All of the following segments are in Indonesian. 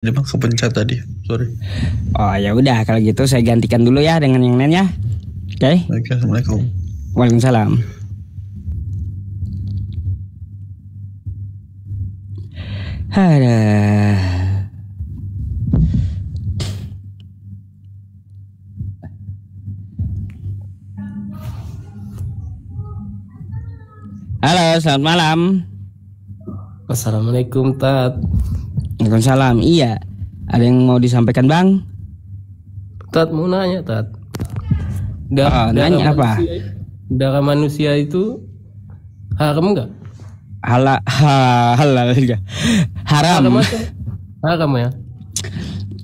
Ini mah kepencet tadi, sorry. Oh ya udah kalau gitu saya gantikan dulu ya dengan yang lain ya. Oke. Oke, assalamualaikum. Waalaikumsalam. Ada. Halo, selamat malam. Assalamualaikum, Tat. Waalaikumsalam. Iya. Ada yang mau disampaikan, Bang? Tat mau nanya, Tat. Nanya apa? Darah manusia itu haram nggak? Halal juga. Haram. Haram ya.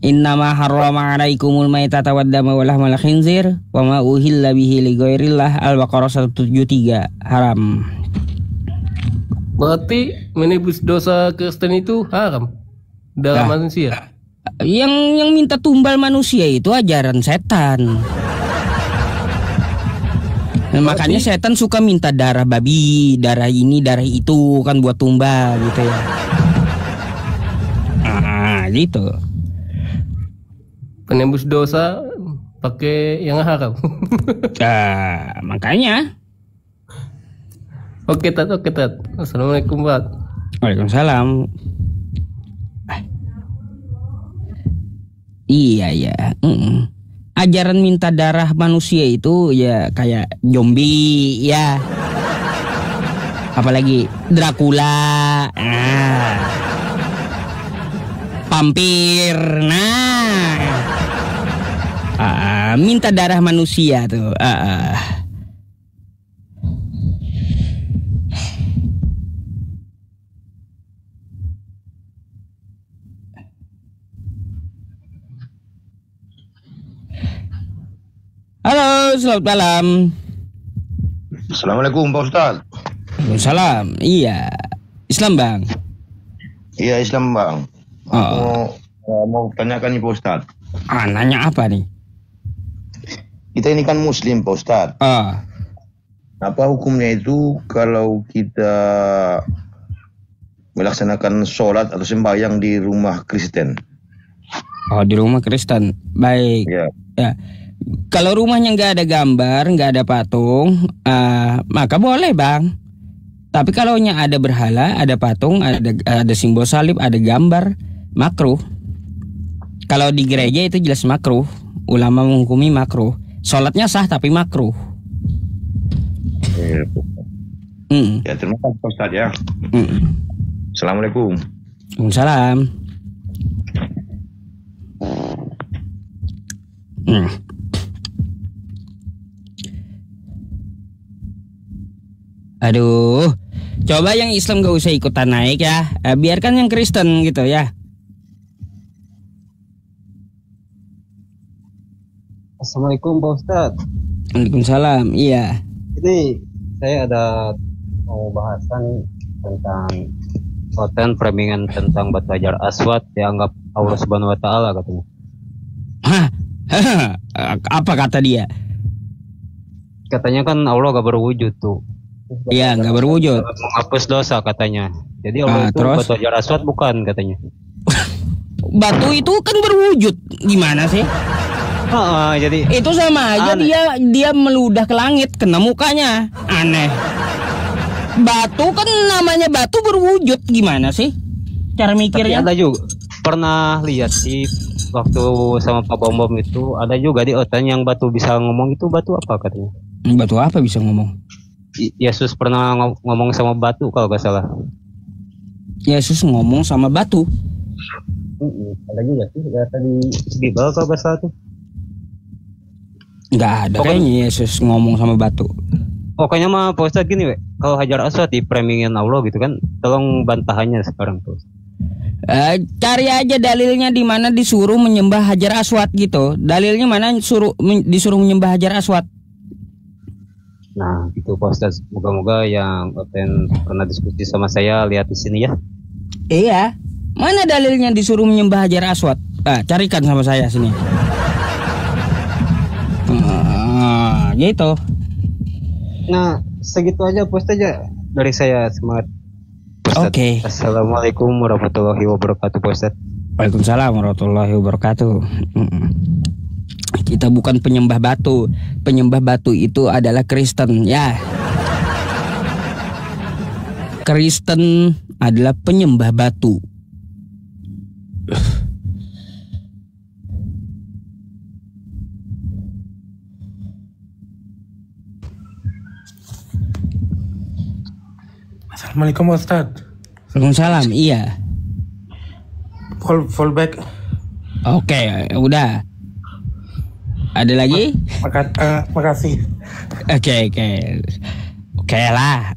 Innama harrama 'alaikumul maitata waddama wa lahmal khinzir wa ma uhilla bihi li ghairillah. Al-Baqarah 173. Haram. Berarti menebus dosa Kristen itu haram. Darah manusia. Yang minta tumbal manusia itu ajaran setan. Nah, makanya setan suka minta darah babi, darah ini, darah itu kan buat tumbal gitu ya. Gitu. Penembus dosa pakai yang haram. Makanya. Oke, Tat. Assalamualaikum, Pak. Waalaikumsalam. Iya ya. Ajaran minta darah manusia itu ya kayak zombie ya. Apalagi Dracula. Vampir. Minta darah manusia tuh. Halo, selamat malam. Assalamualaikum Pak Ustadz. Waalaikumsalam. Iya, Islam Bang. Iya Islam Bang. Mau tanyakan nih Pak Ustadz. Nanya apa nih? Kita ini kan Muslim Pak Ustadz. Apa hukumnya itu kalau kita melaksanakan sholat atau sembahyang di rumah Kristen? Oh, di rumah Kristen. Baik. Ya. Kalau rumahnya nggak ada gambar, nggak ada patung, maka boleh Bang. Tapi kalau ada berhala, ada patung, ada simbol salib, ada gambar, makruh. Kalau di gereja itu jelas makruh. Ulama menghukumi makruh. Sholatnya sah tapi makruh. Ya terima kasih Pak Ustadz ya. Assalamualaikum. Waalaikumsalam. Aduh, coba yang Islam gak usah ikutan naik ya, biarkan yang Kristen gitu ya. Assalamualaikum Pak Ustadz. Waalaikumsalam. Iya. Ini saya ada mau bahasan tentang konten framing tentang batu hajar aswad dianggap Allah Subhanahu Wa Taala katanya. Apa kata dia? Katanya kan Allah gak berwujud tuh. Iya, nggak berwujud. Menghapus dosa katanya. Jadi Allah itu terus? batu hajar aswad bukan katanya. Batu itu kan berwujud. Gimana sih? Jadi itu sama aja dia meludah ke langit kena mukanya. Aneh. Batu kan namanya batu berwujud. Gimana sih cara mikirnya? Tapi ada juga pernah lihat sih waktu sama Pak Bom itu ada juga di otan yang batu bisa ngomong. Itu batu apa katanya? Batu apa bisa ngomong? Yesus pernah ngomong sama batu kalau gak salah. Yesus ngomong sama batu. Ada juga sih tadi di Bible kalau gak salah tuh. Nggak ada kayaknya Yesus ngomong sama batu. Pokoknya mah Pak Ustadz gini kalau hajar aswad di framingin Allah gitu kan, tolong bantahannya sekarang tuh. Cari aja dalilnya di mana disuruh menyembah hajar aswad gitu. Dalilnya mana disuruh menyembah hajar aswad. Nah, itu Pak Ustadz. Moga-moga yang pernah diskusi sama saya lihat di sini ya. Iya. Mana dalilnya disuruh menyembah hajar aswad? Carikan sama saya sini. Gitu. Nah, segitu aja Pak Ustadz ya. Dari saya semangat. Oke. Assalamualaikum warahmatullahi wabarakatuh Pak Ustadz. Waalaikumsalam warahmatullahi wabarakatuh. Kita bukan penyembah batu. Penyembah batu itu adalah Kristen, ya. Kristen adalah penyembah batu. Assalamualaikum Ustaz. Waalaikumsalam, iya. Fallback. Oke, udah. Ada lagi? Makasih. Oke lah.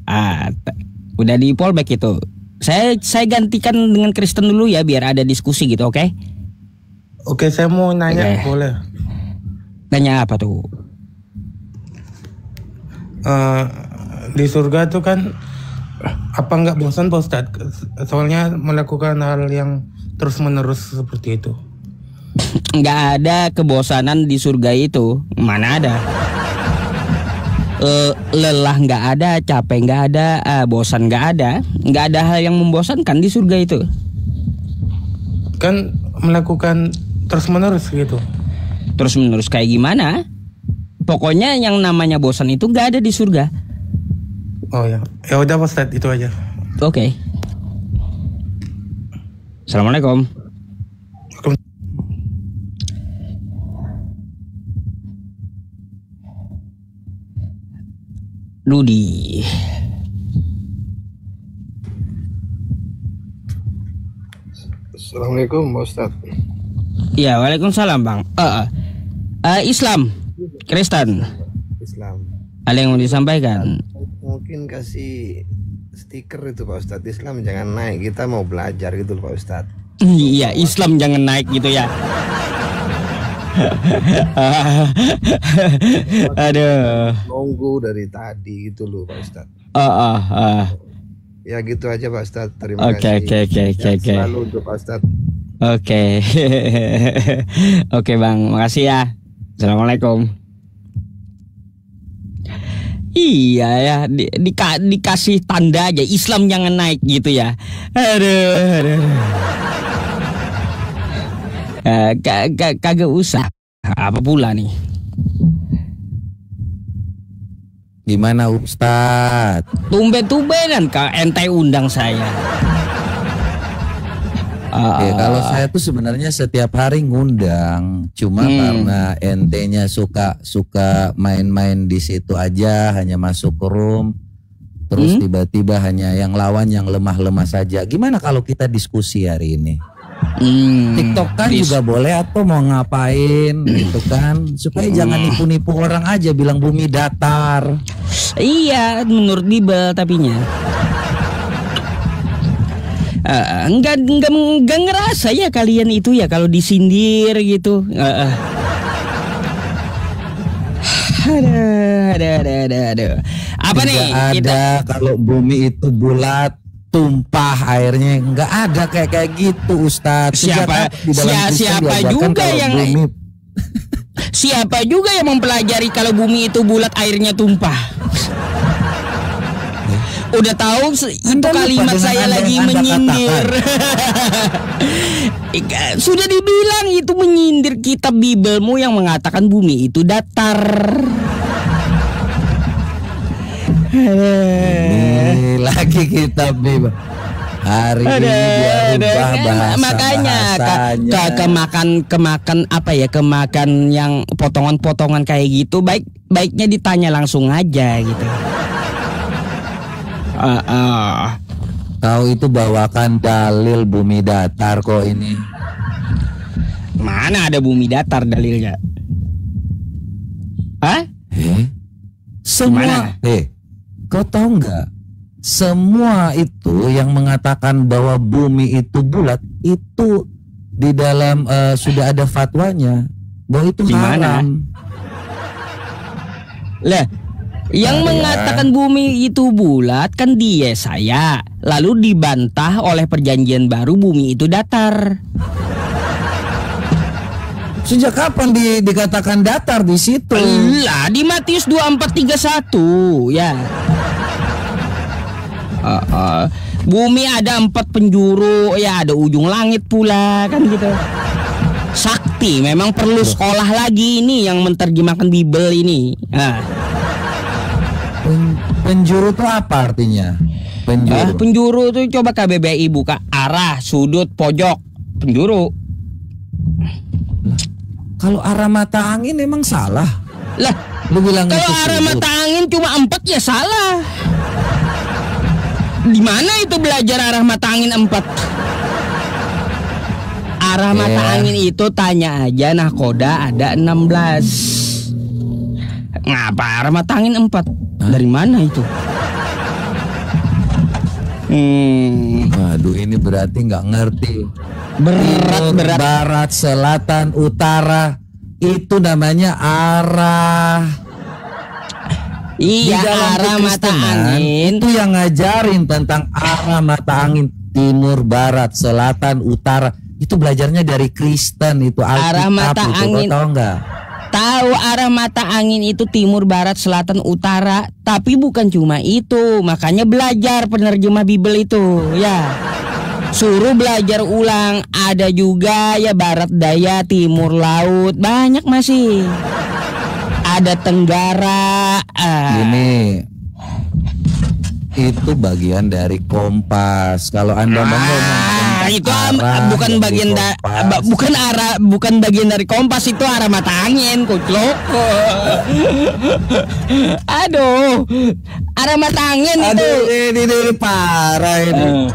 Udah di fallback itu. Saya gantikan dengan Kristen dulu ya biar ada diskusi gitu, oke? Oke, saya mau nanya, boleh? Nanya apa tuh? Di surga tuh kan apa nggak bosan Pak Ustadz? Soalnya melakukan hal yang terus menerus seperti itu. Nggak ada kebosanan di surga itu, mana ada? Lelah nggak ada, capek nggak ada, bosan nggak ada hal yang membosankan di surga itu. Kan melakukan terus menerus gitu. Terus menerus kayak gimana? Pokoknya yang namanya bosan itu nggak ada di surga. Oh ya, ya udah Pak Ustadz, itu aja. Oke. Assalamualaikum. Rudi. Assalamualaikum Pak Ustadz. Ya, waalaikumsalam Bang. Islam, Kristen. Islam. Ada yang mau disampaikan? Mungkin kasih stiker itu Pak Ustadz. Islam jangan naik, kita mau belajar gitu loh Pak Ustadz. Iya, Islam jangan naik gitu ya. Aduh. Nunggu dari tadi gitu loh Pak Ustadz. Ya gitu aja Pak Ustadz. Terima kasih. Oke. Selalu untuk Pak Ustadz. Oke. Oke Bang, makasih ya. Assalamualaikum. Iya ya, dikasih tanda aja Islam jangan naik gitu ya. Aduh. Kagak usah. Apa pula nih? Gimana Ustadz? Tumben-tumbenan ente undang saya. Kalau saya tuh sebenarnya setiap hari ngundang, cuma karena ente-nya suka main-main di situ aja, hanya masuk ke room, terus tiba-tiba hanya yang lawan yang lemah-lemah saja. Gimana kalau kita diskusi hari ini? TikTok kan juga boleh atau mau ngapain gitu kan, supaya jangan nipu-nipu orang aja bilang bumi datar. Iya, menurut Bible tapinya. Enggak ngerasa ya kalian itu ya kalau disindir gitu. Aduh. Apa nih? Ada kalau bumi itu bulat tumpah airnya, nggak ada kayak gitu Ustadz. Siapa juga yang bumi... Siapa juga yang mempelajari kalau bumi itu bulat airnya tumpah? Udah tahu itu kalimat saya lagi menyindir. Sudah dibilang itu menyindir kitab Biblemu yang mengatakan bumi itu datar. Ini lagi kitab Bible. Hari ini dia ubah bahasanya. Kemakan apa ya, kemakan yang potongan-potongan kayak gitu, baiknya ditanya langsung aja gitu. Kau itu bawakan dalil bumi datar kok ini. Mana ada bumi datar dalilnya? Hah? Semua kau tahu nggak? Semua itu yang mengatakan bahwa bumi itu bulat itu di dalam sudah ada fatwanya bahwa itu haram. Lah, yang mengatakan bumi itu bulat kan dia saya, lalu dibantah oleh perjanjian baru bumi itu datar. Sejak kapan dikatakan datar di situ? Lah, di Matius 24:31 ya. Bumi ada 4 penjuru, ya ada ujung langit pula kan gitu. Sakti memang perlu sekolah lagi ini yang menerjemahkan Bible ini. Nah. Penjuru itu apa artinya? Penjuru. Penjuru itu coba KBBI buka arah, sudut, pojok, penjuru. Kalau arah mata angin emang salah? Lah, lu bilang kalau arah mata angin cuma 4 ya salah. Di mana itu belajar arah mata angin 4? Arah mata angin itu tanya aja nahkoda ada 16. Ngapa arah mata angin 4? Dari mana itu? Waduh, ini berarti nggak ngerti. Berat. Barat, selatan, utara, itu namanya arah. Iya, arah mata angin itu yang ngajarin tentang arah mata angin, timur, barat, selatan, utara. Itu belajarnya dari Kristen, itu Alkitab. Arah mata itu, angin. tahu nggak? Tahu arah mata angin itu timur, barat, selatan, utara. Tapi bukan cuma itu, makanya belajar penerjemah Bible itu, ya. Suruh belajar ulang. Ada juga ya barat daya, timur laut, banyak masih. Ada tenggara. Gini, itu bagian dari kompas. Kalau Anda mau ngomong itu bukan bagian bukan bagian dari kompas, itu arah mata angin, kuclok. Aduh, arah mata angin itu. Ini parah ini.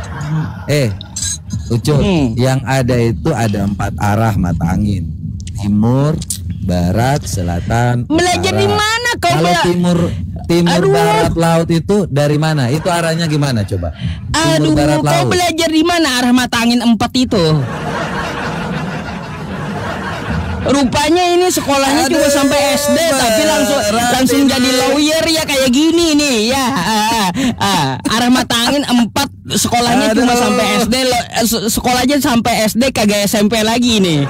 Ucup, yang ada itu ada 4 arah mata angin. Timur, barat, selatan, belajar utara. Di mana kau? Kalau timur barat laut itu dari mana? Itu arahnya gimana coba? Timur, barat, kau laut. belajar di mana arah mata angin 4 itu? Rupanya ini sekolahnya cuma sampai SD, tapi langsung jadi lawyer ya kayak gini nih ya. Arah mata angin 4 sekolahnya cuma sampai SD, sekolahnya sampai SD kagak SMP lagi nih.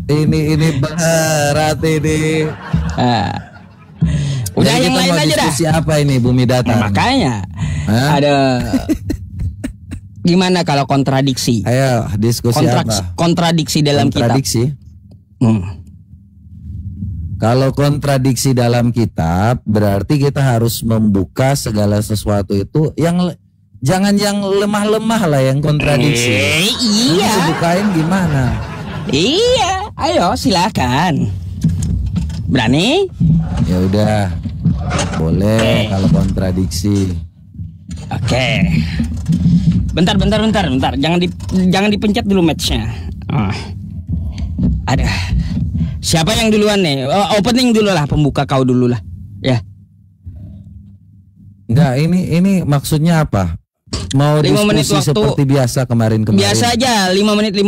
Ini berat ini. Udah jadi yang lain aja dah. Diskusi apa ini Bumi Datar? Makanya ada gimana kalau kontradiksi? Ayo diskusi apa? Kontradiksi dalam kontradiksi? Kitab. Kalau kontradiksi dalam kitab berarti kita harus membuka segala sesuatu itu yang jangan yang lemah-lemah lah yang kontradiksi. Iya. Bukain gimana? Iya, ayo silakan. Berani? Ya udah, boleh kalau kontradiksi. Oke. Bentar. Jangan dipencet dulu matchnya. Ada. Siapa yang duluan nih? Opening dulu lah, pembuka kau dulu lah. Ya. Enggak, ini maksudnya apa? Mau diskusi seperti biasa kemarin. Biasa aja, 5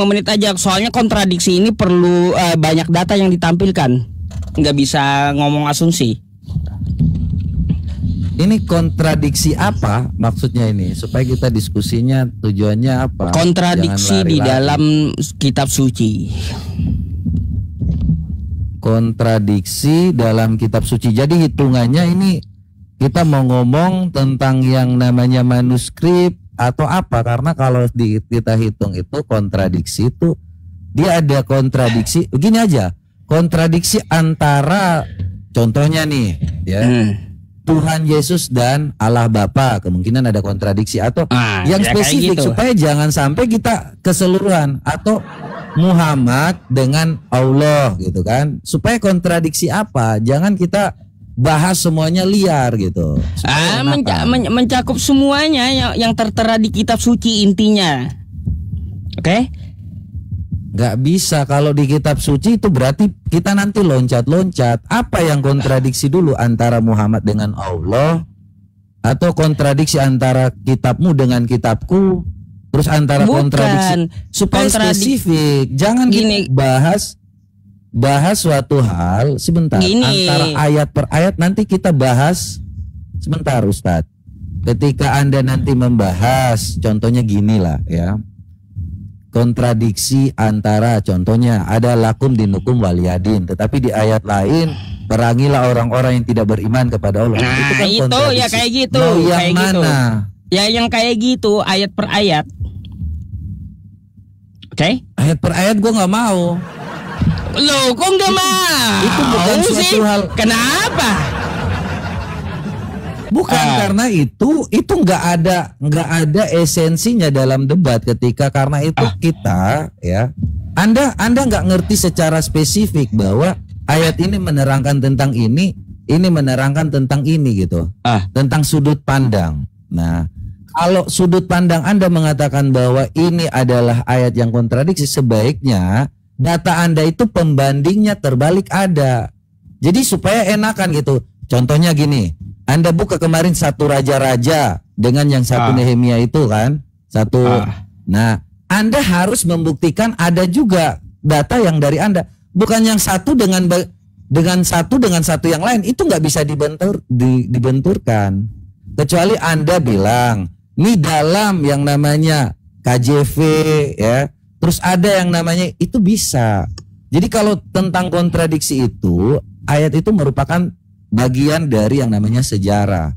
menit aja. Soalnya kontradiksi ini perlu banyak data yang ditampilkan. Nggak bisa ngomong asumsi. Ini kontradiksi apa maksudnya ini? Supaya kita diskusinya tujuannya apa? Kontradiksi di dalam kitab suci. Kontradiksi dalam kitab suci. Jadi hitungannya ini kita mau ngomong tentang yang namanya manuskrip atau apa? Karena kalau kita hitung itu kontradiksi itu dia ada kontradiksi. Begini aja, kontradiksi antara contohnya nih, ya. Tuhan Yesus dan Allah Bapa, kemungkinan ada kontradiksi atau yang spesifik gitu. Supaya jangan sampai kita keseluruhan atau Muhammad dengan Allah gitu kan. Supaya kontradiksi apa? Jangan kita bahas semuanya liar gitu. Mencakup semuanya yang tertera di kitab suci intinya. Oke? Gak bisa kalau di kitab suci itu berarti kita nanti loncat-loncat. Apa yang kontradiksi dulu antara Muhammad dengan Allah, atau kontradiksi antara kitabmu dengan kitabku, terus antara kontradiksi supaya spesifik. Jangan gini bahas suatu hal sebentar antara ayat per ayat. Nanti kita bahas sebentar Ustadz. Ketika Anda nanti membahas, contohnya gini lah ya, kontradiksi antara contohnya ada lakum dinukum waliyadin, tetapi di ayat lain perangilah orang-orang yang tidak beriman kepada Allah. Nah, itu kan itu ya kayak gitu. Mau yang kayak mana? Gitu. Ya yang kayak gitu, ayat per ayat. Oke? Ayat per ayat gue nggak mau. Loh, kok nggak mau? Itu bukan suatu hal. Kenapa? Bukan karena itu nggak ada esensinya dalam debat ketika karena itu kita ya. Anda nggak ngerti secara spesifik bahwa ayat ini menerangkan tentang ini menerangkan tentang ini gitu. Tentang sudut pandang. Nah, kalau sudut pandang Anda mengatakan bahwa ini adalah ayat yang kontradiksi, sebaiknya data Anda itu pembandingnya terbalik ada. Jadi supaya enakan gitu. Contohnya gini, Anda buka kemarin satu raja-raja dengan yang satu Nehemia itu kan, satu. Nah, Anda harus membuktikan ada juga data yang dari Anda, bukan yang satu dengan satu yang lain. Itu nggak bisa dibenturkan. Kecuali Anda bilang, ini dalam yang namanya KJV ya, terus ada yang namanya itu bisa. Jadi kalau tentang kontradiksi itu, ayat itu merupakan bagian dari yang namanya sejarah.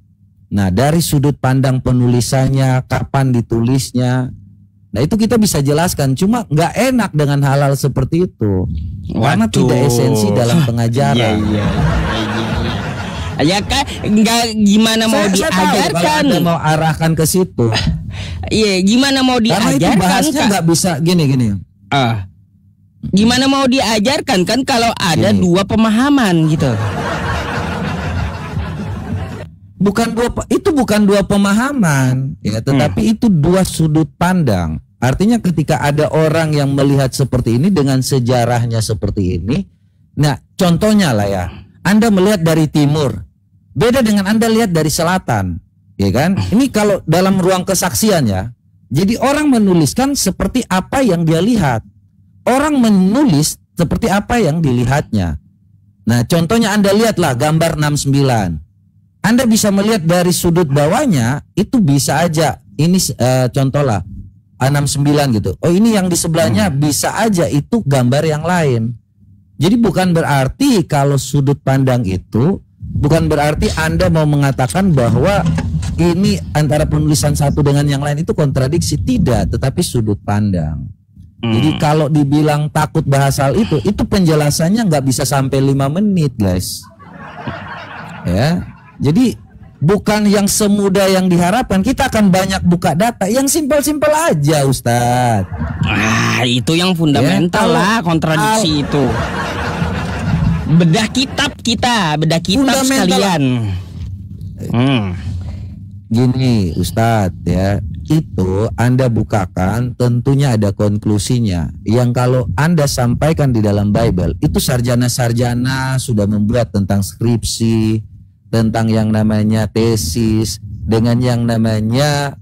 Nah, dari sudut pandang penulisannya, kapan ditulisnya, nah itu kita bisa jelaskan. Cuma nggak enak dengan hal-hal seperti itu. Karena tidak esensi dalam pengajaran. Ya kan, nggak gimana mau diajarkan? Anda mau arahkan ke situ. Iya, gimana mau diajarkan? Karena itu bahasnya nggak bisa gini. Gimana mau diajarkan kan kalau ada dua pemahaman gitu? Bukan dua pemahaman ya, tetapi itu dua sudut pandang. Artinya ketika ada orang yang melihat seperti ini dengan sejarahnya seperti ini, nah contohnya lah ya, Anda melihat dari timur, beda dengan Anda lihat dari selatan, ya kan? Ini kalau dalam ruang kesaksian ya, jadi orang menuliskan seperti apa yang dia lihat, orang menulis seperti apa yang dilihatnya. Nah contohnya Anda lihatlah gambar 69. Anda bisa melihat dari sudut bawahnya, itu bisa aja. Ini contohlah A69 gitu. Oh ini yang di sebelahnya bisa aja itu gambar yang lain. Jadi bukan berarti kalau sudut pandang itu, bukan berarti Anda mau mengatakan bahwa ini antara penulisan satu dengan yang lain itu kontradiksi. Tidak, tetapi sudut pandang. Jadi kalau dibilang takut bahas hal itu penjelasannya nggak bisa sampai 5 menit guys. Ya. Jadi bukan yang semudah yang diharapkan. Kita akan banyak buka data yang simpel-simpel aja Ustadz. Itu yang fundamental lah kontradiksi itu. Bedah kitab sekalian. Gini Ustadz ya, itu Anda bukakan tentunya ada konklusinya. Yang kalau Anda sampaikan di dalam Bible itu sarjana-sarjana sudah membuat tentang skripsi, tentang yang namanya tesis, dengan yang namanya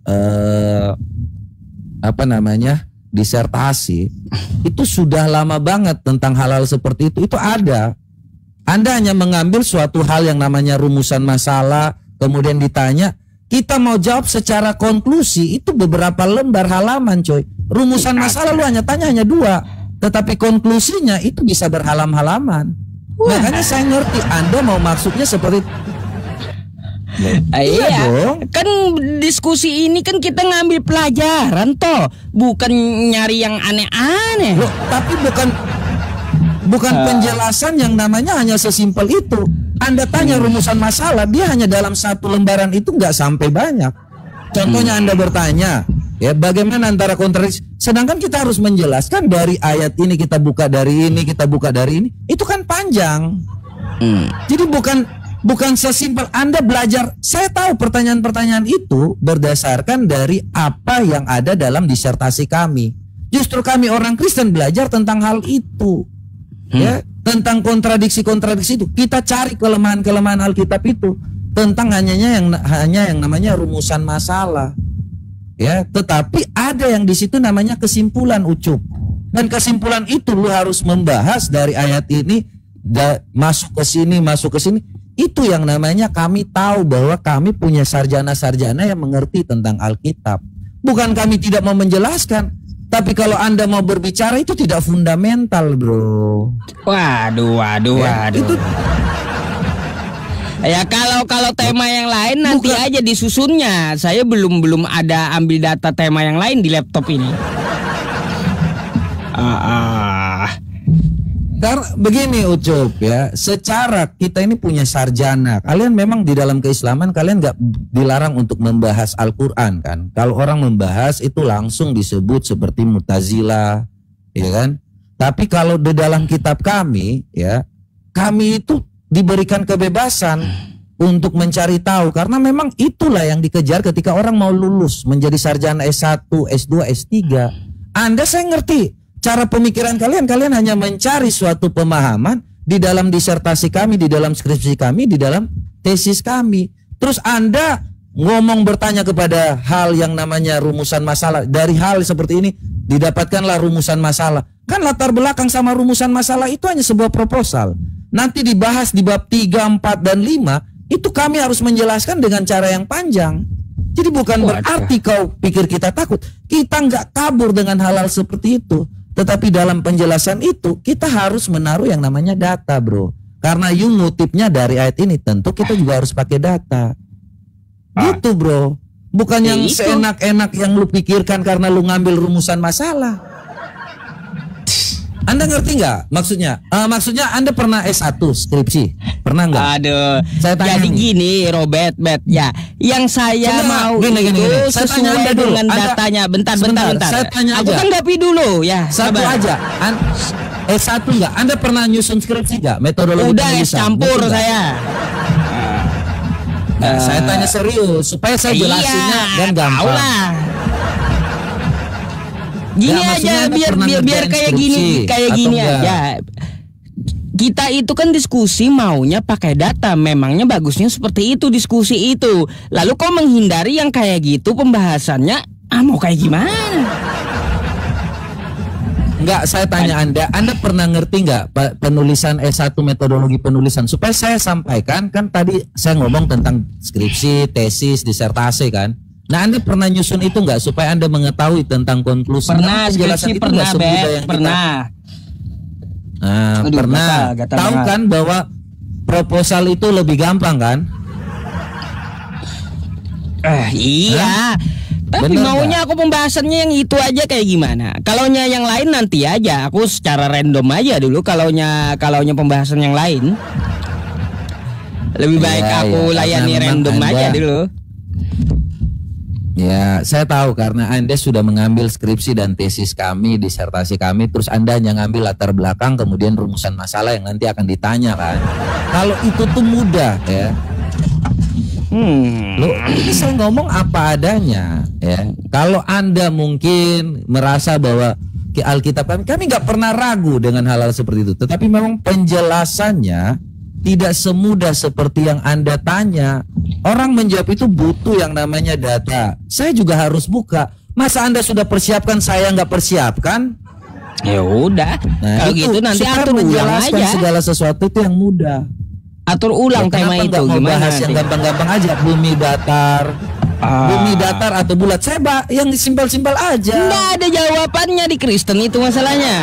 disertasi, itu sudah lama banget tentang hal-hal seperti itu ada. Anda hanya mengambil suatu hal yang namanya rumusan masalah, kemudian ditanya, kita mau jawab secara konklusi, itu beberapa lembar halaman coy. Rumusan masalah lu hanya tanya hanya 2, tetapi konklusinya itu bisa berhalam-halaman. Makanya saya ngerti Anda mau maksudnya seperti iya dong. Kan diskusi ini kan kita ngambil pelajaran toh, bukan nyari yang aneh-aneh. Loh, tapi bukan penjelasan yang namanya hanya sesimpel itu. Anda tanya rumusan masalah, dia hanya dalam satu lembaran itu nggak sampai banyak. Contohnya Anda bertanya, ya bagaimana antara kontradiksi? Sedangkan kita harus menjelaskan dari ayat ini kita buka dari ini, kita buka dari ini. Itu kan panjang. Jadi bukan sesimpel Anda belajar. Saya tahu pertanyaan-pertanyaan itu berdasarkan dari apa yang ada dalam disertasi kami. Justru kami orang Kristen belajar tentang hal itu. Ya, tentang kontradiksi-kontradiksi itu. Kita cari kelemahan-kelemahan Alkitab itu tentang hanya yang namanya rumusan masalah. Ya, tetapi ada yang di situ namanya kesimpulan ucup. Dan kesimpulan itu lu harus membahas dari ayat ini masuk ke sini. Itu yang namanya kami tahu bahwa kami punya sarjana-sarjana yang mengerti tentang Alkitab. Bukan kami tidak mau menjelaskan, tapi kalau Anda mau berbicara itu tidak fundamental, bro. Waduh. Ya kalau tema yang lain nanti aja disusunnya. Saya belum ada ambil data tema yang lain di laptop ini. Karena begini Ucup ya, secara kita ini punya sarjana. Kalian memang di dalam keislaman kalian nggak dilarang untuk membahas Al-Quran kan. Kalau orang membahas itu langsung disebut seperti Mu'tazilah, ya kan. Tapi kalau di dalam kitab kami ya, kami itu diberikan kebebasan untuk mencari tahu, karena memang itulah yang dikejar ketika orang mau lulus menjadi sarjana S1, S2, S3. Anda saya ngerti cara pemikiran kalian hanya mencari suatu pemahaman di dalam disertasi kami, di dalam skripsi kami, di dalam tesis kami. Terus Anda ngomong bertanya kepada hal yang namanya rumusan masalah. Dari hal seperti ini didapatkanlah rumusan masalah. Kan latar belakang sama rumusan masalah itu hanya sebuah proposal. Nanti dibahas di bab 3, 4, dan 5, itu kami harus menjelaskan dengan cara yang panjang. Jadi bukan berarti kau pikir kita takut. Kita nggak kabur dengan hal-hal seperti itu. Tetapi dalam penjelasan itu, kita harus menaruh yang namanya data, bro. Karena you ngutipnya dari ayat ini, tentu kita juga harus pakai data. Gitu, bro. Bukan yang seenak-enak yang lu pikirkan karena lu ngambil rumusan masalah. Anda ngerti nggak maksudnya? Maksudnya Anda pernah S1 skripsi? Pernah nggak? Aduh, saya tanya jadi gini Robert, ya, yang saya mau gini. Saya tanya Anda dulu, dengan datanya. Bentar. Saya tanya Aku tanggapi dulu ya. Satu aja. S1 nggak? Anda pernah nyusun skripsi nggak? Metodologi udah penulisan? campur saya. Nah, saya tanya serius supaya saya jelasinnya dan gampang. Gini aja biar kayak gini aja. Kita itu kan diskusi maunya pakai data. Memangnya bagusnya seperti itu diskusi itu. Lalu kau menghindari yang kayak gitu pembahasannya. Mau kayak gimana? Enggak, saya tanya Anda pernah ngerti nggak penulisan S1 metodologi penulisan? Supaya saya sampaikan, kan tadi saya ngomong tentang skripsi, tesis, disertasi kan. Nah, Anda pernah nyusun itu nggak supaya Anda mengetahui tentang konklusi? Pernah, skripsi pernah, pernah. Nah, aduh, pernah. Tahu kan bahwa proposal itu lebih gampang kan? Iya. Tapi bener maunya gak? Aku pembahasannya yang itu aja kayak gimana? Kalaunya yang lain nanti aja. Aku secara random aja dulu. Kalaunya pembahasan yang lain. Lebih baik aku layani random aja dulu. Ya, saya tahu karena Anda sudah mengambil skripsi dan tesis kami, disertasi kami, terus Anda hanya ngambil latar belakang, kemudian rumusan masalah yang nanti akan ditanya kan. Kalau itu tuh mudah ya. Loh, ini saya ngomong apa adanya ya. Kalau Anda mungkin merasa bahwa Alkitab kami nggak pernah ragu dengan hal-hal seperti itu. Tetapi memang penjelasannya tidak semudah seperti yang Anda tanya. Orang menjawab itu butuh yang namanya data. Saya juga harus buka. Masa Anda sudah persiapkan, saya nggak persiapkan? Ya udah. Nah, kalau gitu nanti atur ulang aja. Segala sesuatu itu yang mudah. Atur ulang ya, tema itu gimana? Bahas yang gampang-gampang aja. Bumi datar. Bumi datar atau bulat. Saya yang simpel-simpel aja. Nggak ada jawabannya di Kristen itu masalahnya.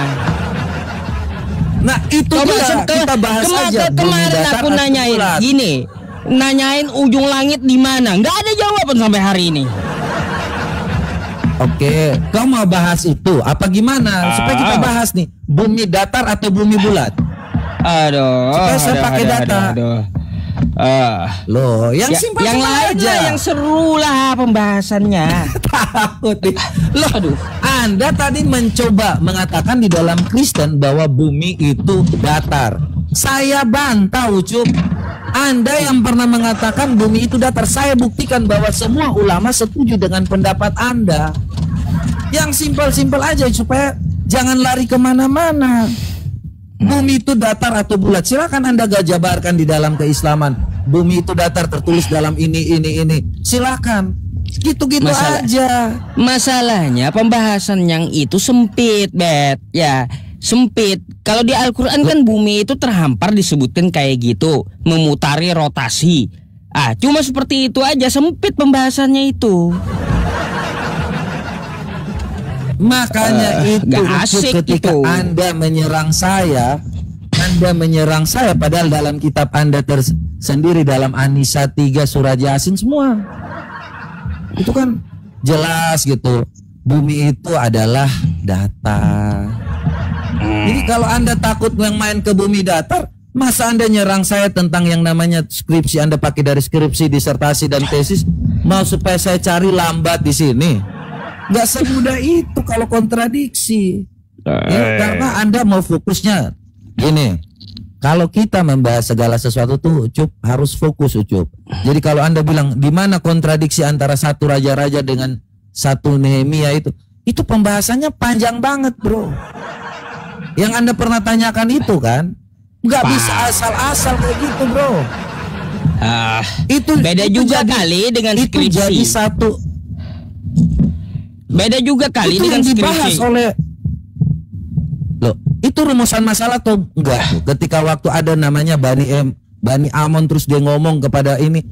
Nah itu dia kita bahas aja. Kemarin aku nanyain gini, nanyain ujung langit di mana? Nggak ada jawaban sampai hari ini. Oke, kau mau bahas itu? Apa gimana? Supaya kita bahas nih, bumi datar atau bumi bulat? Aduh. Supaya saya pakai data. Loh, yang simpel yang lain aja, yang seru lah pembahasannya. Takut nih. Loh, aduh. Anda tadi mencoba mengatakan di dalam Kristen bahwa bumi itu datar. Saya bantah, Ucup. Anda yang pernah mengatakan bumi itu datar, saya buktikan bahwa semua ulama setuju dengan pendapat Anda. Yang simpel-simpel aja supaya jangan lari kemana-mana. Bumi itu datar atau bulat, silakan Anda jabarkan di dalam keislaman. Bumi itu datar tertulis dalam ini. Silakan. Gitu-gitu aja. Masalahnya pembahasan yang itu sempit, Bet. Ya, sempit. Kalau di Al-Qur'an kan bumi itu terhampar disebutkan kayak gitu, memutari rotasi. Cuma seperti itu aja, sempit pembahasannya itu. Makanya itu ketika itu. Anda menyerang saya padahal dalam kitab Anda sendiri dalam An-Nisa 3 surat Yasin semua. Itu kan jelas gitu. Bumi itu adalah datar. Jadi kalau Anda takut yang main ke bumi datar, masa Anda nyerang saya tentang yang namanya skripsi, Anda pakai dari skripsi, disertasi dan tesis, mau supaya saya cari lambat di sini? Nggak semudah itu kalau kontradiksi. Ya, karena Anda mau fokusnya gini. Kalau kita membahas segala sesuatu tuh Ucup harus fokus Ucup. Jadi kalau Anda bilang di mana kontradiksi antara satu raja-raja dengan satu Nehemia itu pembahasannya panjang banget, bro. Yang Anda pernah tanyakan itu kan, nggak bisa asal-asal kayak gitu, bro. Itu beda itu juga jadi, kali dengan skripsi. Itu jadi satu. Beda juga kali itu dengan skripsi. Dibahas oleh loh, itu rumusan masalah atau enggak? Ketika waktu ada namanya Bani Amon terus dia ngomong kepada ini,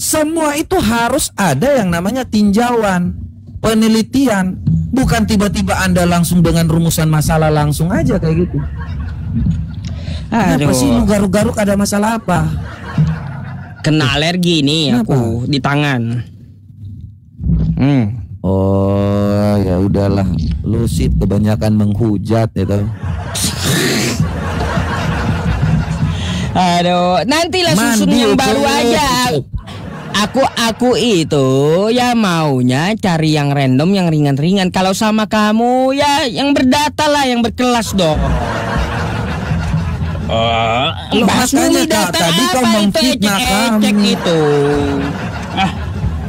semua itu harus ada yang namanya tinjauan, penelitian, bukan tiba-tiba Anda langsung dengan rumusan masalah langsung aja kayak gitu. Kenapa sih lu garuk-garuk, ada masalah apa? Kena alergi nih aku di tangan. Oh ya udahlah, lucid kebanyakan menghujat itu. Aduh, nantilah susun yang baru aja. Aku itu ya maunya cari yang random, yang ringan-ringan. Kalau sama kamu ya yang berdata lah, yang berkelas dong. Makanya Kak, tadi kau memfitnah kami itu.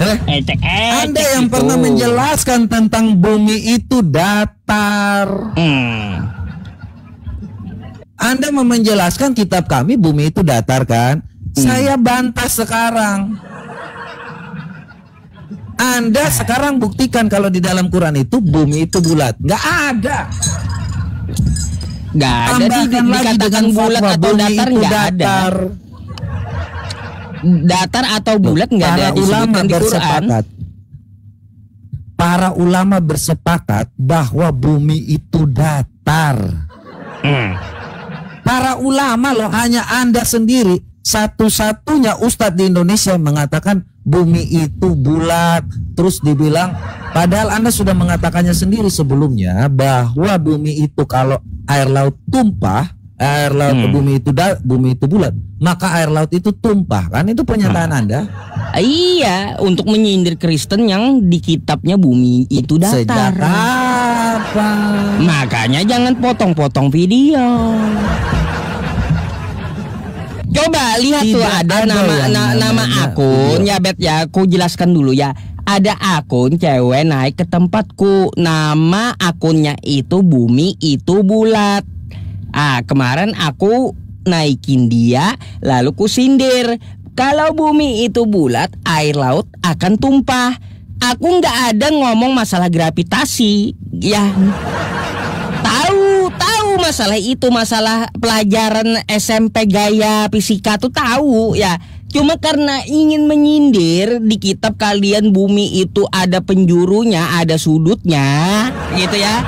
Anda yang pernah menjelaskan tentang bumi itu datar. Anda mau menjelaskan kitab kami bumi itu datar kan? Saya bantah sekarang. Anda sekarang buktikan kalau di dalam Quran itu bumi itu bulat. Nggak ada. Nggak ada dikatakan bulat atau datar, nggak ada. Datar atau bulat nggak ada disebutkan di Quran. Para ulama bersepakat bahwa bumi itu datar. Para ulama loh, hanya Anda sendiri satu-satunya ustadz di Indonesia yang mengatakan bumi itu bulat. Terus dibilang, padahal Anda sudah mengatakannya sendiri sebelumnya bahwa bumi itu kalau air laut tumpah, air laut ke bumi itu bulat, maka air laut itu tumpah, kan? Itu pernyataan Anda. Iya, untuk menyindir Kristen yang di kitabnya bumi itu datar. Sejak kapan? Makanya jangan potong-potong video. Coba lihat tuh, ada nama akun ya, Bet ya, aku jelaskan dulu ya. Ada akun cewek naik ke tempatku, nama akunnya itu bumi itu bulat. Kemarin aku naikin dia, lalu ku sindir. Kalau bumi itu bulat, air laut akan tumpah. Aku nggak ada ngomong masalah gravitasi, ya. Tahu masalah itu, masalah pelajaran SMP gaya fisika tuh tahu ya. Cuma karena ingin menyindir, di kitab kalian bumi itu ada penjurunya, ada sudutnya, gitu ya.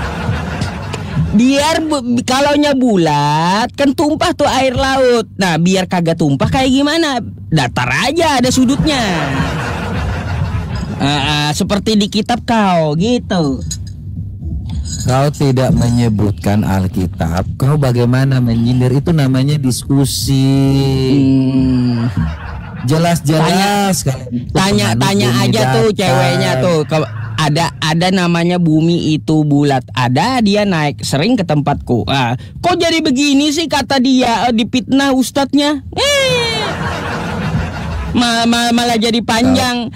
Biar kalaunya bulat kan tumpah tuh air laut. Nah biar kagak tumpah kayak gimana, datar aja ada sudutnya. Seperti di kitab kau gitu. Kau tidak menyebutkan Alkitab, kau bagaimana menyindir? Itu namanya diskusi. Jelas-jelas. Tanya aja tuh ceweknya tuh. Ada namanya bumi itu bulat. Ada, dia naik sering ke tempatku. Kok jadi begini sih kata dia, dipitnah ustadznya. Malah jadi panjang.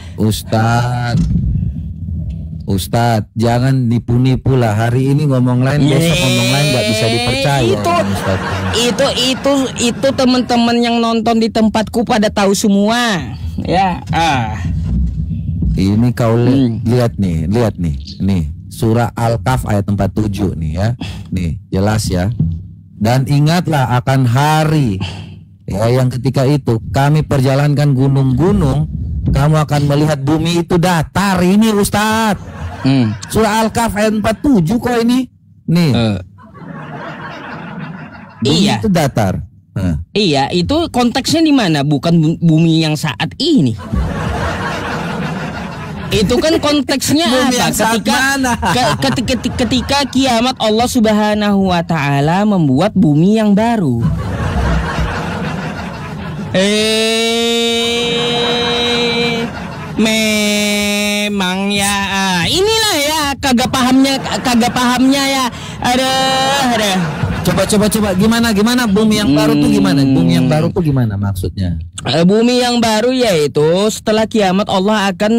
Ustadz, jangan nipu-nipu lah. Hari ini ngomong lain, besok ngomong lain, nggak bisa dipercaya. Itu teman-teman yang nonton di tempatku pada tahu semua. Ya. Ini kau lihat nih, nih surah Al-Kahf ayat 47 nih ya, nih jelas ya. Dan ingatlah akan hari ya yang ketika itu kami perjalankan gunung-gunung, kamu akan melihat bumi itu datar. Ini Ustadz. Surah Al-Kahf ayat 47 kok ini. Nih. Bumi itu datar. Iya, itu konteksnya di mana? Bukan bumi yang saat ini. Itu kan konteksnya apa? Ketika kiamat Allah Subhanahu wa taala membuat bumi yang baru. Memang ya, inilah ya kagak pahamnya ya. Ada. Coba gimana bumi yang baru tuh gimana? Bumi yang baru tuh gimana maksudnya? Bumi yang baru yaitu setelah kiamat Allah akan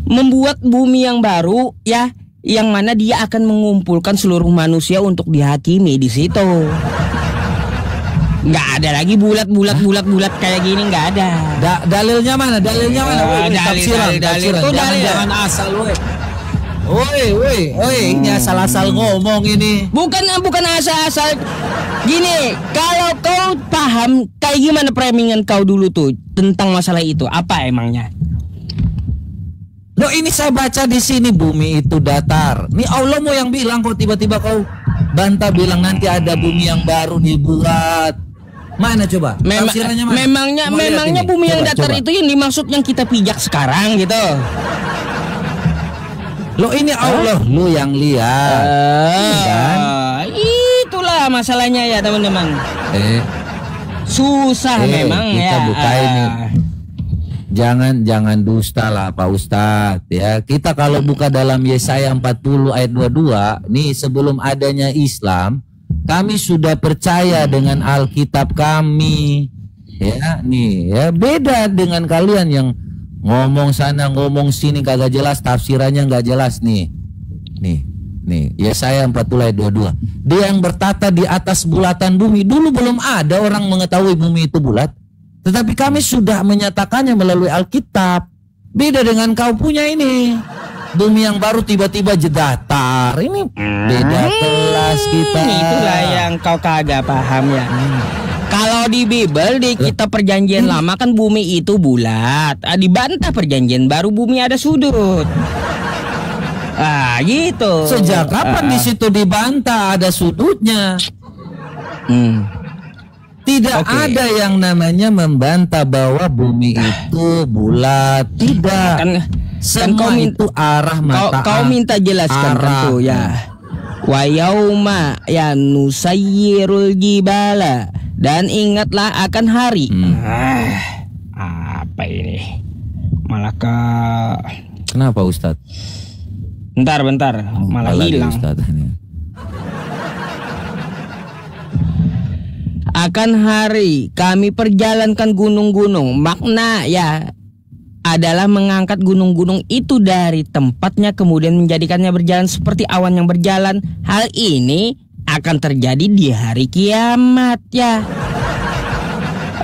membuat bumi yang baru ya, yang mana dia akan mengumpulkan seluruh manusia untuk dihakimi di situ. Nggak ada lagi bulat kayak gini, nggak ada. Dalilnya mana? Dalil itu jangan asal Woi, ini asal-asal ngomong ini. Bukan asal-asal. Gini, kalau kau paham kayak gimana framing-an kau dulu tuh tentang masalah itu, apa emangnya? Loh, ini saya baca di sini bumi itu datar. Nih Allah mau yang bilang, kok tiba-tiba kau bantah bilang nanti ada bumi yang baru dibuat. Mana coba? Memangnya bumi yang datar itu yang dimaksud yang kita pijak sekarang gitu. Lo ini Allah, lu yang lihat. Kan? Itulah masalahnya ya teman-teman. Susah memang kita ya. Buka ini. Jangan dusta lah Pak Ustadz ya. Kita kalau buka dalam Yesaya 40 ayat 22, nih sebelum adanya Islam, kami sudah percaya dengan Alkitab kami. Ya, nih ya, beda dengan kalian yang ngomong sana ngomong sini kagak jelas, tafsirannya nggak jelas nih. Yesaya 40 ayat 22. Dia yang bertata di atas bulatan bumi. Dulu belum ada orang mengetahui bumi itu bulat, tetapi kami sudah menyatakannya melalui Alkitab. Beda dengan kau punya ini. Bumi yang baru tiba-tiba datar. Ini beda kelas kita. Itulah yang kau kagak paham ya. Kalau di Bible, di kitab perjanjian lama kan bumi itu bulat. Dibantah perjanjian baru bumi ada sudut. Gitu. Sejak kapan di situ dibantah ada sudutnya? Tidak ada yang namanya membantah bahwa bumi itu bulat. Tidak. Semua itu arah mata. Kau minta jelaskan tentu ya. Wa yauma ya nusayyirul jibala. Dan ingatlah akan hari. Apa ini? Malah Kenapa Ustadz? Bentar, malah hilang. Akan hari kami perjalankan gunung-gunung. Makna ya adalah mengangkat gunung-gunung itu dari tempatnya, kemudian menjadikannya berjalan seperti awan yang berjalan. Hal ini akan terjadi di hari kiamat ya.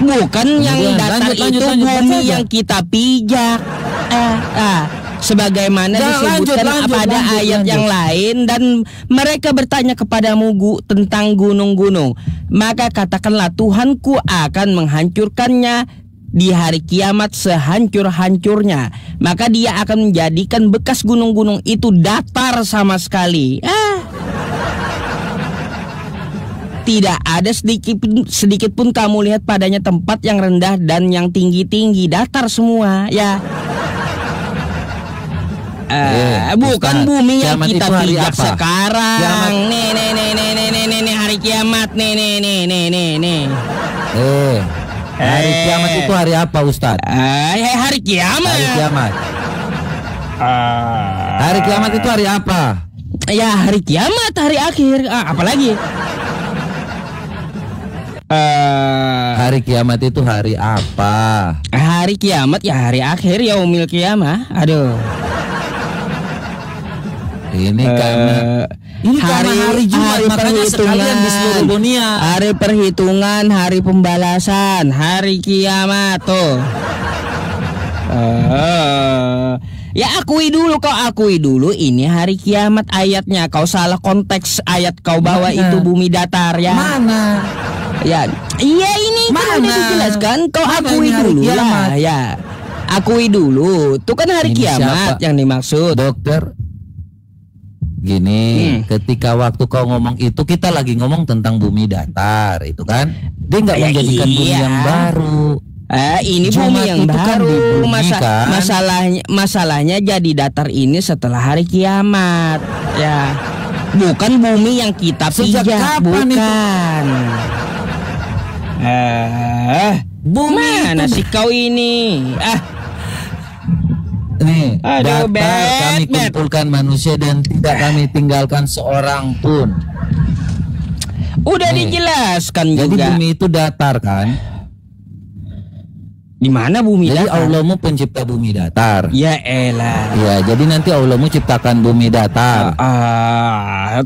Bukan yang datar itu bumi yang kita pijak. Sebagaimana disebutkan pada ayat yang lain, dan mereka bertanya kepadamu tentang gunung-gunung, maka katakanlah Tuhanku akan menghancurkannya di hari kiamat sehancur-hancurnya. Maka dia akan menjadikan bekas gunung-gunung itu datar sama sekali. Tidak ada sedikit pun kamu lihat padanya tempat yang rendah dan yang tinggi-tinggi, datar semua ya. Bukan bumi yang kita pijak sekarang. Nih hari kiamat nih. Hari kiamat itu hari apa Ustadz? Hari kiamat. Hari kiamat itu hari apa? Ya hari kiamat, hari akhir. Apalagi? Hari kiamat itu hari apa? Hari kiamat ya hari akhir, yaumil kiamah. Aduh. Ini karena hari Jumat, makanya sekalian di seluruh dunia. Hari perhitungan, hari pembalasan, hari kiamat tuh. Ya akui dulu ini hari kiamat ayatnya. Kau salah konteks ayat, kau bawa itu bumi datar ya. Mana? Ya, iya ini kan udah dijelaskan. Kau akui dulu lah ya. Akui dulu. Itu kan hari kiamat yang dimaksud. Dokter, Gini, ketika waktu kau ngomong itu kita lagi ngomong tentang bumi datar, itu kan? Dia nggak menjadikan bumi yang baru. Ini Jumat bumi yang itu kan baru. di bumi, kan? Masalahnya jadi datar ini setelah hari kiamat, ya. Bukan bumi yang kita Sejak pijak, kapan bukan. Bumi Mana itu sih kau ini? Nih, Aduh, datar kami kumpulkan manusia dan tidak kami tinggalkan seorang pun. Udah dijelaskan Jadi juga. bumi itu datar kan? Di mana bumi Jadi datar? Allahmu pencipta bumi datar. Ya elah. Ya, jadi nanti Allahmu ciptakan bumi datar.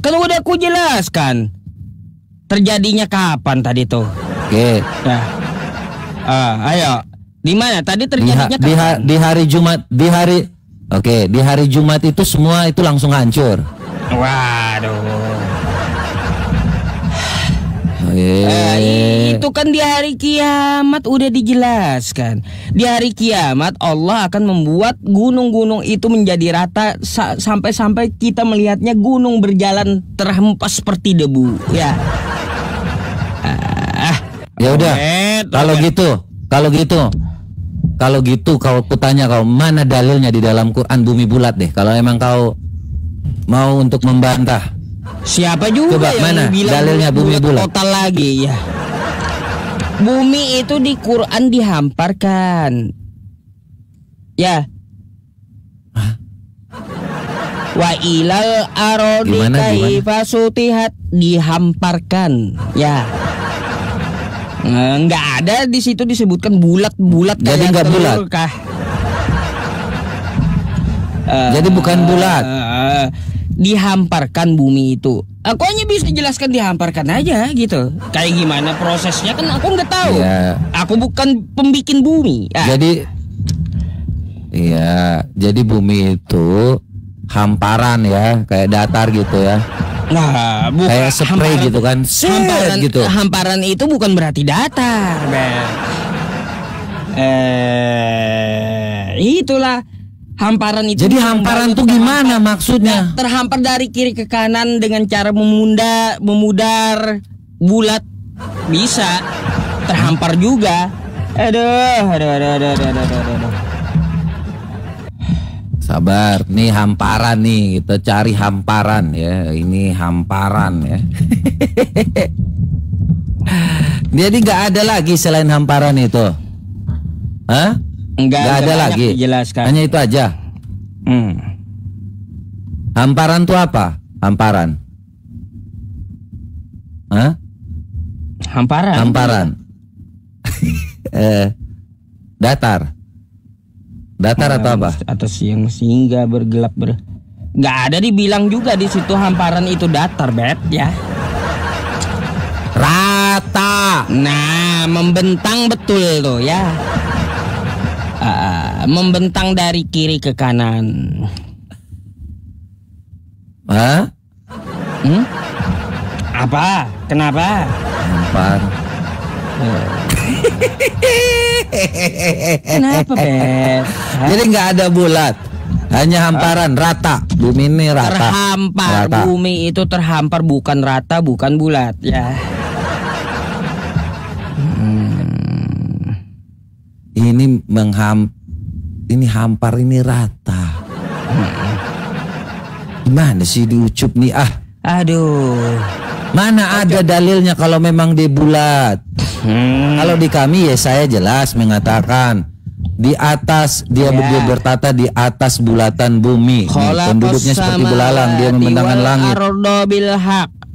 Kalau udah aku jelaskan. Terjadinya kapan tadi tuh? Oke. Ya. Ayo. Di mana tadi terjadinya kapan? Di hari Jumat, di hari Jumat itu semua itu langsung hancur. Waduh. Itu kan di hari kiamat udah dijelaskan. Di hari kiamat Allah akan membuat gunung-gunung itu menjadi rata sampai-sampai kita melihatnya gunung berjalan terhempas seperti debu. Ya. Ya udah. Kalau gitu kau kutanya kau mana dalilnya di dalam Quran bumi bulat deh. Kalau emang kau mau untuk membantah. Siapa juga coba, yang mana bilang dalilnya bumi bulat total lagi ya. Bumi itu di Quran dihamparkan. Ya. Wa ilal arodi kaifa sutihat, dihamparkan. Ya. Nggak ada di situ disebutkan bulat-bulat. Jadi nggak bulat. Jadi bukan bulat. Dihamparkan bumi itu. Aku hanya bisa jelaskan dihamparkan aja gitu. Kayak gimana prosesnya kan aku nggak tahu. Ya. Aku bukan pembikin bumi. Jadi bumi itu hamparan ya, kayak datar gitu ya. Nah, bukan kayak spray gitu kan. Hamparan itu bukan berarti datar, Ben. Itulah hamparan itu. Jadi hamparan tuh gimana maksudnya? Terhampar dari kiri ke kanan dengan cara memudar bulat, bisa terhampar juga. Aduh. Sabar, nih hamparan nih, kita cari hamparan ya. Ini hamparan ya. Jadi nggak ada lagi selain hamparan itu. Hah? Nggak ada lagi. Dijelaskan. Hanya itu aja. Hamparan tuh apa? Hamparan. Hah? Hamparan. Datar. Datar atau apa? Atas yang singgah bergelap nggak ada dibilang juga di situ hamparan itu datar, Bet ya. Rata. Nah, membentang betul tuh ya. Membentang dari kiri ke kanan. Hah? Apa? Kenapa? Hampar. Kenapa, Bet? Jadi nggak ada bulat, hanya hamparan, rata. Bumi ini rata. Terhampar, rata. Bumi itu terhampar, bukan rata, bukan bulat ya. Ini hampar, ini rata. Gimana sih diucup nih Aduh. Mana ada dalilnya kalau memang dia bulat? Kalau di kami ya saya jelas mengatakan di atas dia bertata di atas bulatan bumi. Penduduknya seperti belalang, dia membentangkan langit.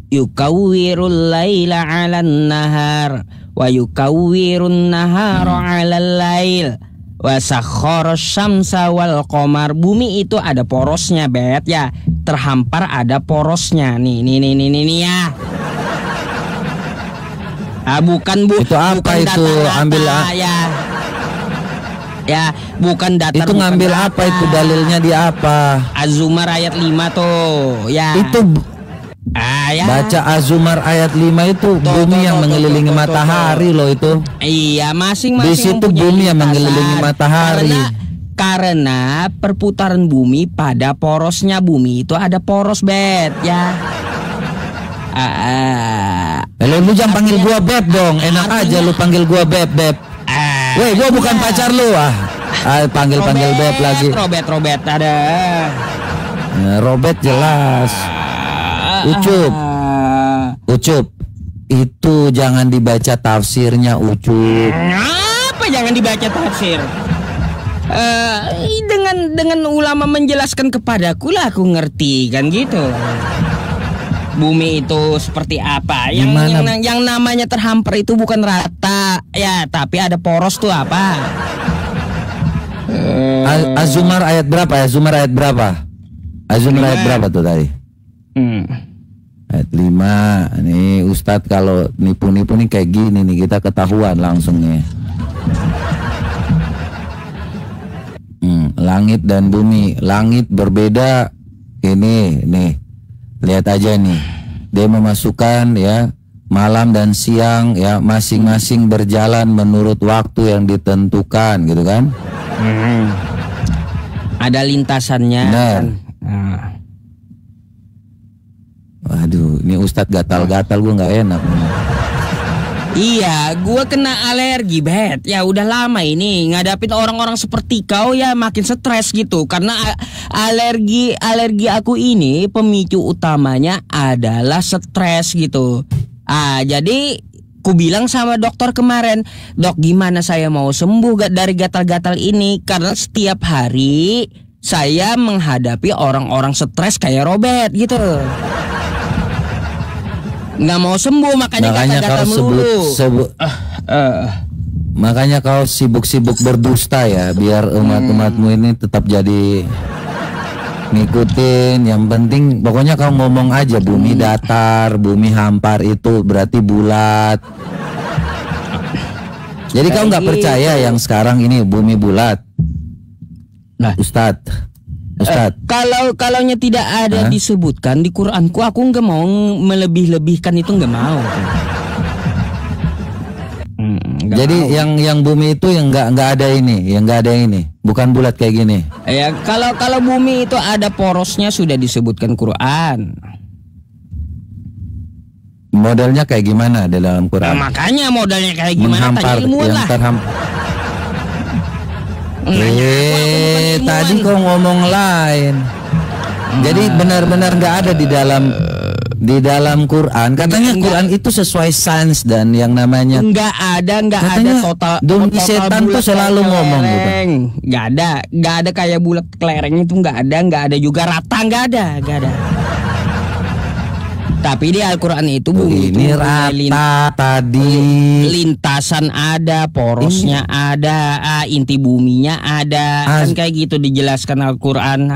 Yukawwirul laila 'alan nahar wa yukawwirun nahara 'alal lail wa sakhkhara syamsa wal qamar. Bumi itu ada porosnya, Bet ya. Terhampar ada porosnya. Nih ya. Bukan itu apa bukan itu ambil ya bukan datar. Itu ngambil datar. Apa itu dalilnya di apa? Az-Zumar ayat 5 tuh ya. Itu baca Az-Zumar ayat 5 itu bumi yang mengelilingi matahari loh itu. Iya, masing-masing di situ bumi yang mengelilingi matahari. Karena perputaran bumi pada porosnya bumi itu ada poros, Bet, ya. Lu jangan panggil gua Beb dong. Enak aja lu panggil gua Beb. Weh, gua bukan pacar lu panggil Beb lagi. Robert ada. Robert jelas. Ucup. Itu jangan dibaca tafsirnya, Ucup. Apa jangan dibaca tafsir? Dengan ulama menjelaskan kepadaku lah aku ngerti kan gitu. Bumi itu seperti apa? Yang namanya terhampar itu bukan rata ya, tapi ada poros tuh apa? Az-Zumar ayat berapa? Az-Zumar ayat berapa tuh tadi? Ayat 5. Nih Ustadz kalau nipu-nipu nih kayak gini nih kita ketahuan langsung nih. Langit dan bumi. Langit berbeda. Ini nih. Lihat aja nih. Dia memasukkan ya malam dan siang ya masing-masing berjalan menurut waktu yang ditentukan gitu kan. Ada lintasannya. Benar. Waduh, ini Ustadz gatal-gatal gue nggak enak. Iya, gue kena alergi, Bet. Ya udah lama ini ngadapin orang-orang seperti kau ya makin stres gitu. Karena alergi aku ini pemicu utamanya adalah stres gitu. Jadi ku bilang sama dokter kemarin, Dok, gimana saya mau sembuh dari gatal-gatal ini? Karena setiap hari saya menghadapi orang-orang stres kayak Robert gitu. Nggak mau sembuh, makanya gatal-gatal melulu. Makanya kau sibuk-sibuk berdusta ya, biar umat-umatmu ini tetap jadi ngikutin. Yang penting pokoknya kau ngomong aja bumi datar, bumi hampar itu berarti bulat. Jadi kau nggak percaya yang sekarang ini bumi bulat? Nah, Ustadz. Kalaunya tidak ada disebutkan di Quranku, aku nggak mau melebih-lebihkan itu, nggak mau. Jadi mau. yang bumi itu yang nggak ada ini, bukan bulat kayak gini. Ya kalau bumi itu ada porosnya sudah disebutkan Quran. Modelnya kayak gimana di dalam Quran? Makanya modelnya kayak gimana? Tanya ilmuwan lah. Tadi kau ngomong lain. Jadi benar-benar nggak ada di dalam Quran. Katanya Quran itu sesuai sains dan yang namanya nggak ada total. Dunia setan tuh selalu ngomong gitu. Nggak ada kayak bulat kelereng itu nggak ada juga rata nggak ada. Tapi di Al-Quran itu bumi ini rata tadi. Lintasan ada, porosnya ada, inti buminya ada. Kan kayak gitu dijelaskan Al-Quran.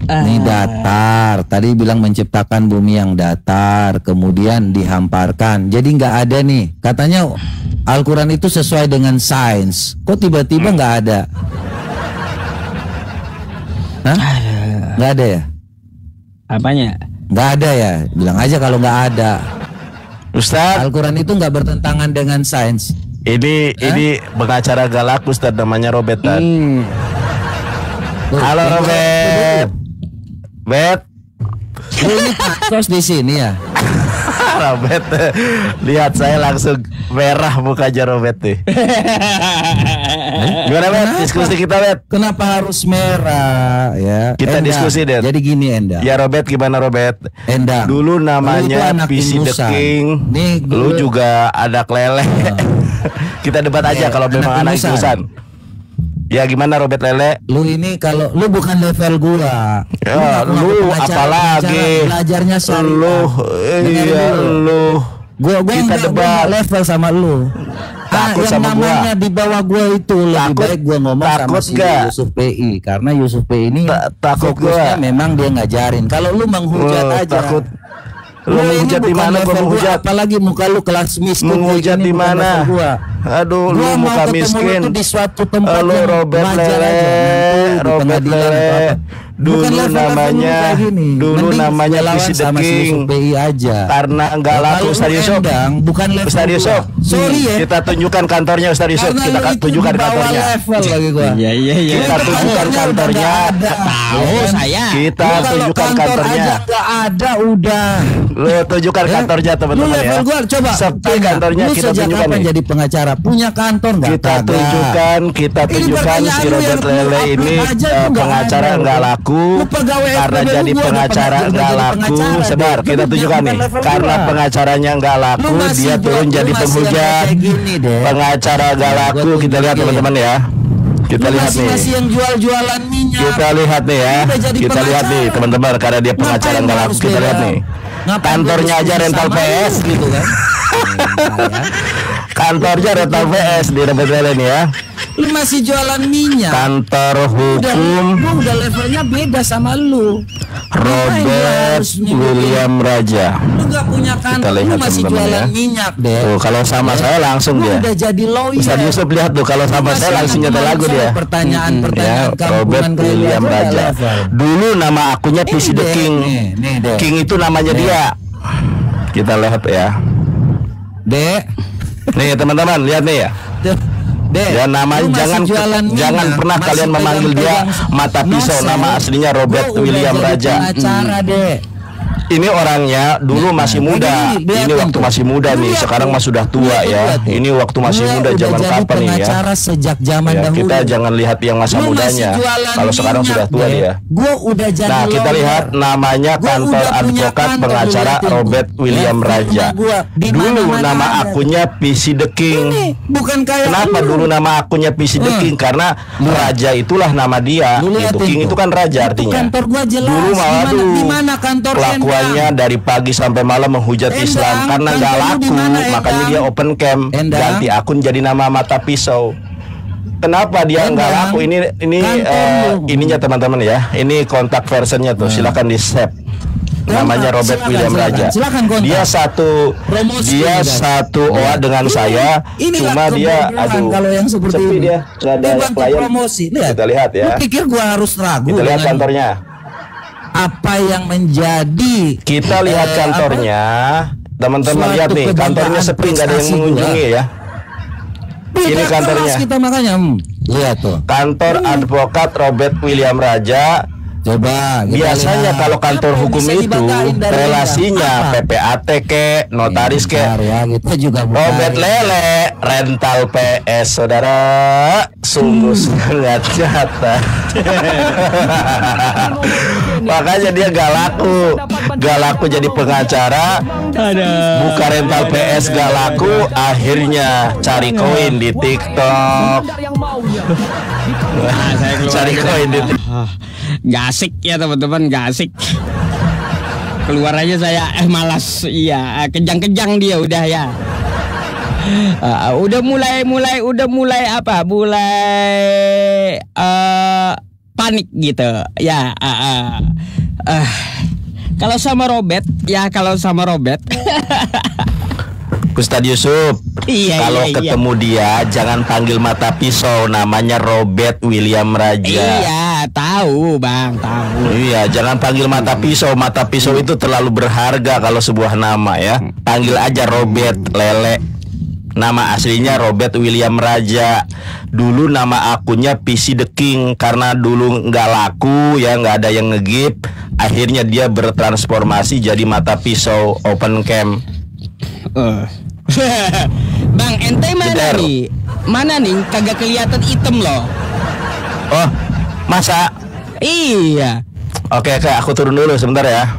Ini datar. Tadi bilang menciptakan bumi yang datar, kemudian dihamparkan. Jadi nggak ada nih. Katanya Al-Quran itu sesuai dengan sains. Kok tiba-tiba nggak ada? Nggak ada ya? Apanya? Nggak ada ya? Bilang aja kalau nggak ada. Ustadz, Al-Quran itu nggak bertentangan dengan sains. Ini pengacara galak Ustadz, namanya Robert. Halo Robert. Bet. Ini Pak di sini ya. Robert, lihat saya langsung merah mukanya Robert nih. Gimana Bet? Diskusi kita Bet. Kenapa harus merah ya? Kita diskusi deh. Jadi gini Enda. Ya Robert, gimana Robert? Endang. Dulu namanya PC The King. Nih, lu juga ada kelele. Kita debat aja kalau memang anak ingusan. Ya gimana Robert Lele? Lu ini kalau lu bukan level gua. Ya, lu apalagi belajarnya lu. Iya lu. Gua kita debat level sama lu. Takut yang sama namanya di bawah gua itu lebih baik gua ngomong sama si Yusuf PI karena Yusuf PI ini fokusnya memang dia ngajarin. Kalau lu menghujat aja. Takut. Lu menghujat di mana gua menghujat? Apalagi muka lu kelas miskin. Menghujat di mana? Aduh, lu muka miskin. Di suatu tempat lu Robert Lele, Robert Lele. Dulu namanya PC the King. Aja. Karena enggak laku Ustaz Yusuf. Bukan level Ustaz Yusuf. Sorry ya. Kita tunjukkan kantornya Ustaz Yusuf. Kita tunjukkan kantornya. Iya. Kita tunjukkan kantornya. Tahu saya. Kita tunjukkan kantornya. Enggak ada udah. Lu tunjukkan kantornya teman-teman ya. Level gua coba. Sepi kantornya kita tunjukkan nih. Jadi pengacara punya kantor enggak? Kita tunjukkan si Robert Lele ini pengacara enggak laku. Karena jadi pengacara enggak laku. Sebar kita tunjukkan nih. Karena pengacaranya enggak laku, dia turun jadi penghujat. Pengacara enggak laku, kita lihat teman-teman ya. Kita lihat nih. Yang jual-jualan minyak. Kita lihat nih ya. Kita lihat nih teman-teman, karena dia pengacara enggak laku. Kita lihat nih. Kantornya aja rental PS gitu kan. Kantornya rental PS di Robert Lele nih ya. Lu masih jualan minyak. Kantor hukum. Udah levelnya beda sama lu. Robert William Raja. Lu gak punya kantor, lu masih jualan minyak deh. Tuh, kalau sama saya langsung dia. Udah jadi lawyer. Ustaz Yusuf lihat tuh, kalau sama saya langsung nyetel lagu dia. Pertanyaan Robert William Raja. Dulu nama akunnya PC the King. King itu namanya dia. Kita lihat ya. Dek. Nih teman-teman, lihat nih ya. Ya namanya jangan pernah kalian memanggil dia mata pisau. Nama aslinya Robert William Raja. Ini orangnya dulu masih muda. Ini waktu masih muda nih. Sekarang mah sudah tua ya. Ini waktu masih muda, zaman kapan nih ya? Sejak zaman ya, kita jangan lihat yang masa mudanya. Kalau sekarang sudah tua dia. Nah, kita lihat namanya kantor advokat pengacara Robert William Raja. Dulu nama akunnya PC the King. Kenapa dulu nama akunnya PC the King? Karena Raja itulah nama dia. Itu King itu kan raja artinya. Dulu malah kelakuan dari pagi sampai malam menghujat Islam karena nggak laku, makanya dia open cam, ganti akun jadi nama mata pisau. Kenapa dia nggak laku? Ininya teman-teman ya, ini kontak versionnya tuh, silakan di save. Namanya Robert William Raja. Dia satu OA dengan saya, cuma dia kalau yang seperti sepi dia, nggak ada klien. Kita lihat ya. Pikir gua harus ragu. Kita lihat kantornya. Apa yang menjadi kita lihat kantornya, teman-teman lihat nih, kantornya sepi, nggak ada yang mengunjungi ya. Ini kantornya. Kita makanya lihat tuh. Kantor advokat Robert William Raja. Coba biasanya kalau kantor hukum itu relasinya PPAT ke notaris ke Robert Lele rental PS, saudara, sungguh sangat nyata. Makanya dia gak laku jadi pengacara, buka rental PS gak laku, akhirnya cari koin di TikTok. Cari koin di TikTok. Gak asik ya teman-teman, gak asik. Keluar aja saya malas. Iya, kejang-kejang dia udah ya. Udah mulai apa? Mulai panik gitu. Ya, kalau sama Robert. Ustaz Yusuf, kalau ketemu dia jangan panggil mata pisau, namanya Robert William Raja. Iya, tahu Bang, tahu. Iya, jangan panggil mata pisau. Mata pisau itu terlalu berharga kalau sebuah nama ya. Panggil aja Robert Lele. Nama aslinya Robert William Raja. Dulu nama akunnya PC the King, karena dulu nggak laku ya, nggak ada yang ngegip. Akhirnya dia bertransformasi jadi mata pisau open cam. Bang, ente mana nih? Mana nih? Kagak kelihatan item loh. Oh, masa? Iya. Oke, aku turun dulu sebentar ya.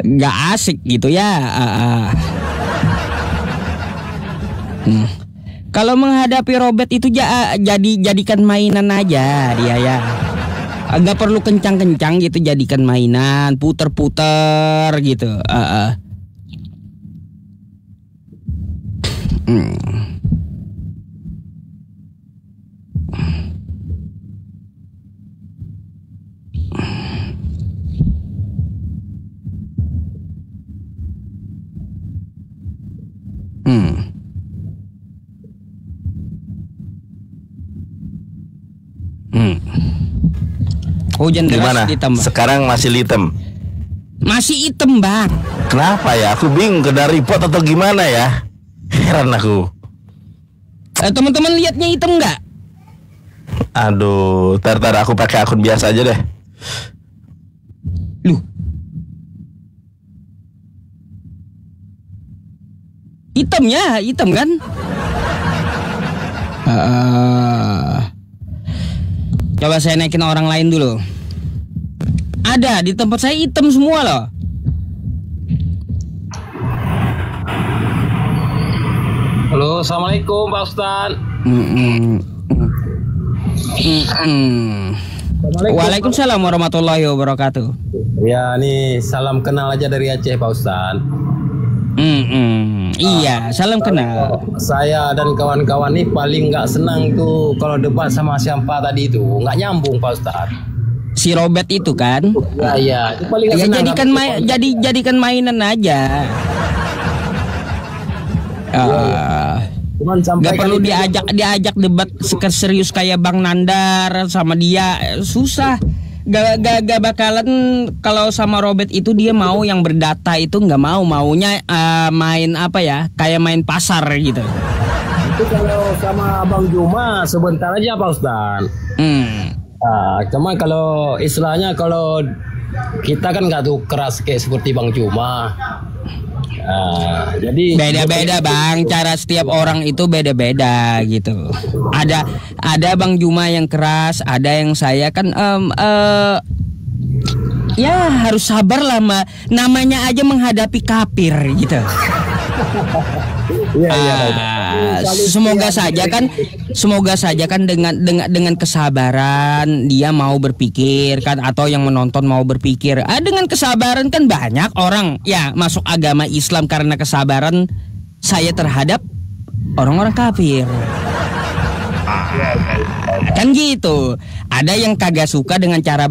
Nggak asik gitu ya. Kalau menghadapi Robert itu jadikan mainan aja dia ya. Agak perlu kencang-kencang gitu, jadikan mainan, puter-puter gitu. Hujan deras ditambah. Sekarang masih hitam. Masih hitam, Bang. Kenapa ya? Aku bingung, kena report atau gimana ya? Heran aku. Teman-teman lihatnya hitam nggak? Aduh, tar aku pakai akun biasa aja deh. Loh. Hitam kan? Coba saya naikin orang lain dulu. Ada di tempat saya hitam semua loh. Halo, assalamualaikum Pak Ustadz. Waalaikumsalam warahmatullahi wabarakatuh. Ya, nih salam kenal aja dari Aceh Pak Ustadz. Iya, salam kenal. Saya dan kawan-kawan nih paling nggak senang tuh kalau debat sama siapa tadi itu, nggak nyambung Pak Ustadz. Si Robert itu kan? Iya, itu paling nggak senang. Jadikan mainan aja. Gak perlu diajak debat serius kayak Bang Nandar sama dia, susah. Gak bakalan. Kalau sama Robert itu dia mau yang berdata, itu nggak maunya main apa ya, kayak main pasar gitu. Itu kalau sama Bang Juma sebentar aja Pak Ustadz. Cuma kalau istilahnya kalau kita kan nggak tuh keras kayak seperti Bang Juma. Jadi beda-beda Bang, cara setiap orang itu beda-beda gitu. Ada Bang Juma yang keras, ada yang saya kan ya harus sabar lah, namanya aja menghadapi kafir gitu. Semoga saja kan dengan kesabaran dia mau berpikir kan, atau yang menonton mau berpikir. Dengan kesabaran kan banyak orang ya masuk agama Islam karena kesabaran saya terhadap orang-orang kafir. Kan gitu. Ada yang kagak suka dengan cara